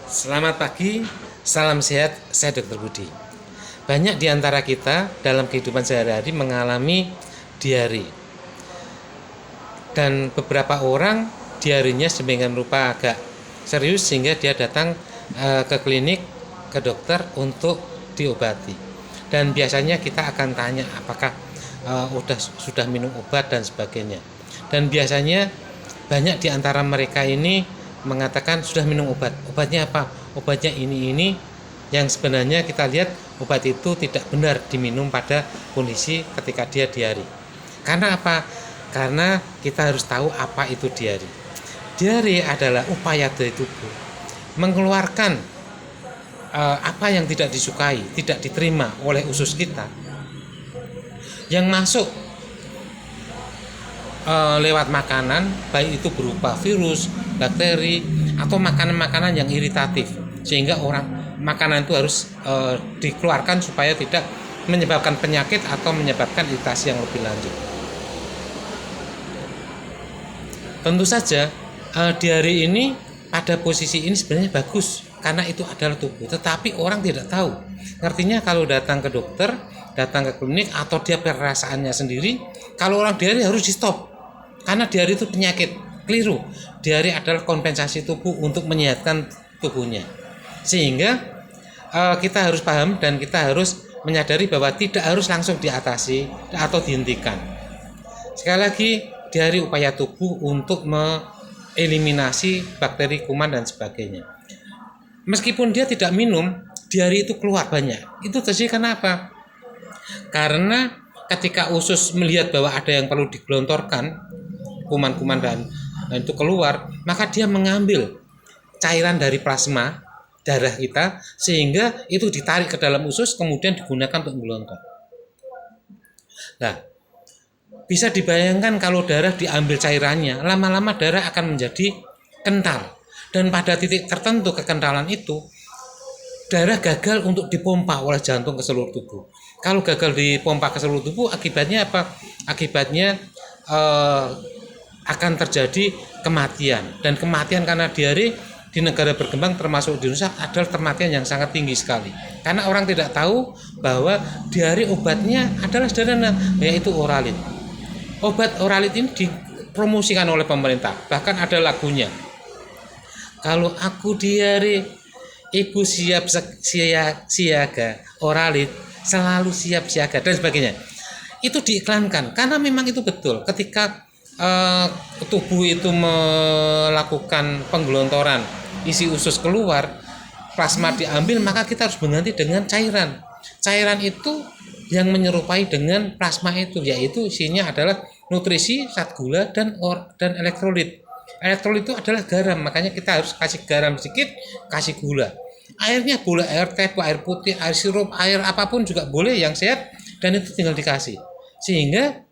Selamat pagi, salam sehat, saya Dr. Budi. Banyak di antara kita dalam kehidupan sehari-hari mengalami diare. Dan beberapa orang diarenya sedemikian rupa agak serius sehingga dia datang ke klinik, ke dokter untuk diobati. Dan biasanya kita akan tanya apakah sudah minum obat dan sebagainya. Dan biasanya banyak di antara mereka ini mengatakan sudah minum obat. Obatnya apa? Obatnya ini yang sebenarnya kita lihat obat itu tidak benar diminum pada kondisi ketika dia diare. Karena apa? Karena kita harus tahu apa itu diare. Diare adalah upaya dari tubuh mengeluarkan apa yang tidak disukai, tidak diterima oleh usus kita yang masuk lewat makanan, baik itu berupa virus, bakteri, atau makanan-makanan yang iritatif, sehingga makanan itu harus dikeluarkan supaya tidak menyebabkan penyakit atau menyebabkan iritasi yang lebih lanjut. Tentu saja diare ini pada posisi ini sebenarnya bagus karena itu adalah tubuh, tetapi orang tidak tahu. Artinya kalau datang ke dokter, datang ke klinik atau dia perasaannya sendiri, kalau orang diare harus di stop. Karena diare itu penyakit, keliru. Diare adalah kompensasi tubuh untuk menyehatkan tubuhnya. Sehingga kita harus paham dan kita harus menyadari bahwa tidak harus langsung diatasi atau dihentikan. Sekali lagi, diare upaya tubuh untuk mengeliminasi bakteri, kuman dan sebagainya. Meskipun dia tidak minum, diare itu keluar banyak. Itu terjadi kenapa? Karena ketika usus melihat bahwa ada yang perlu digelontorkan, kuman-kuman dan itu keluar, maka dia mengambil cairan dari plasma darah kita sehingga itu ditarik ke dalam usus kemudian digunakan untuk gelontor. Nah, bisa dibayangkan kalau darah diambil cairannya, lama-lama darah akan menjadi kental dan pada titik tertentu kekentalan itu darah gagal untuk dipompa oleh jantung ke seluruh tubuh. Kalau gagal dipompa ke seluruh tubuh, akibatnya apa? Akibatnya akan terjadi kematian. Dan kematian karena diare di negara berkembang termasuk di Indonesia adalah kematian yang sangat tinggi sekali. Karena orang tidak tahu bahwa diare obatnya adalah sederhana, yaitu Oralit. Obat Oralit ini dipromosikan oleh pemerintah, bahkan ada lagunya. Kalau aku diare, ibu siap siaga, Oralit selalu siap siaga dan sebagainya. Itu diiklankan karena memang itu betul. Ketika tubuh itu melakukan penggelontoran, isi usus keluar, plasma diambil, maka kita harus mengganti dengan cairan. Cairan itu yang menyerupai dengan plasma itu, yaitu isinya adalah nutrisi, zat gula dan elektrolit. Elektrolit itu adalah garam, makanya kita harus kasih garam sedikit, kasih gula. Airnya boleh air teh, air putih, air sirup, air apapun juga boleh yang sehat, dan itu tinggal dikasih. Sehingga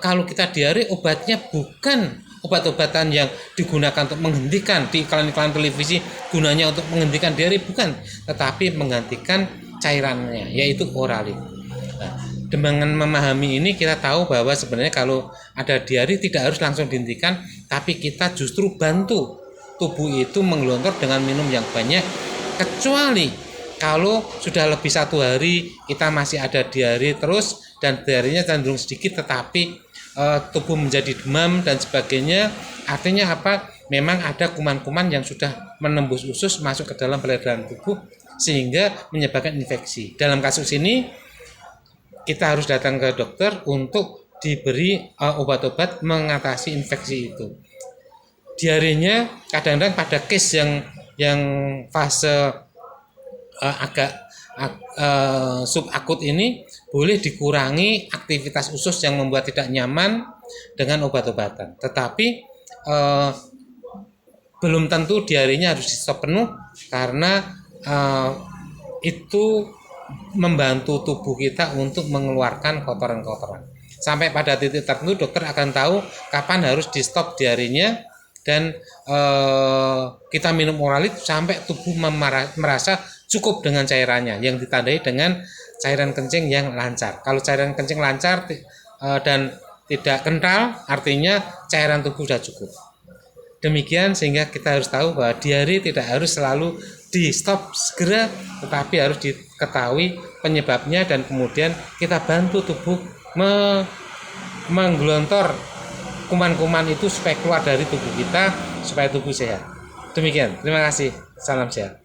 kalau kita diare, obatnya bukan obat-obatan yang digunakan untuk menghentikan di iklan-iklan televisi, gunanya untuk menghentikan diare, bukan, tetapi menggantikan cairannya, yaitu Oralit. Nah, dengan memahami ini kita tahu bahwa sebenarnya kalau ada diare tidak harus langsung dihentikan, tapi kita justru bantu tubuh itu menggelontor dengan minum yang banyak, kecuali kalau sudah lebih 1 hari kita masih ada diare terus dan diarenya cenderung sedikit tetapi tubuh menjadi demam dan sebagainya, artinya apa? Memang ada kuman-kuman yang sudah menembus usus masuk ke dalam peredaran tubuh sehingga menyebabkan infeksi. Dalam kasus ini kita harus datang ke dokter untuk diberi obat-obat mengatasi infeksi itu. Diarenya kadang-kadang pada case yang fase agak subakut ini boleh dikurangi aktivitas usus yang membuat tidak nyaman dengan obat-obatan. Tetapi belum tentu diarenya harus di stop penuh karena itu membantu tubuh kita untuk mengeluarkan kotoran-kotoran. Sampai pada titik tertentu dokter akan tahu kapan harus di stop diarenya dan kita minum Oralit sampai tubuh merasa cukup dengan cairannya yang ditandai dengan cairan kencing yang lancar. Kalau cairan kencing lancar dan tidak kental, artinya cairan tubuh sudah cukup. Demikian sehingga kita harus tahu bahwa diare tidak harus selalu di stop segera, tetapi harus diketahui penyebabnya dan kemudian kita bantu tubuh menggelontor kuman-kuman itu supaya keluar dari tubuh kita, supaya tubuh sehat. Demikian, terima kasih, salam sehat.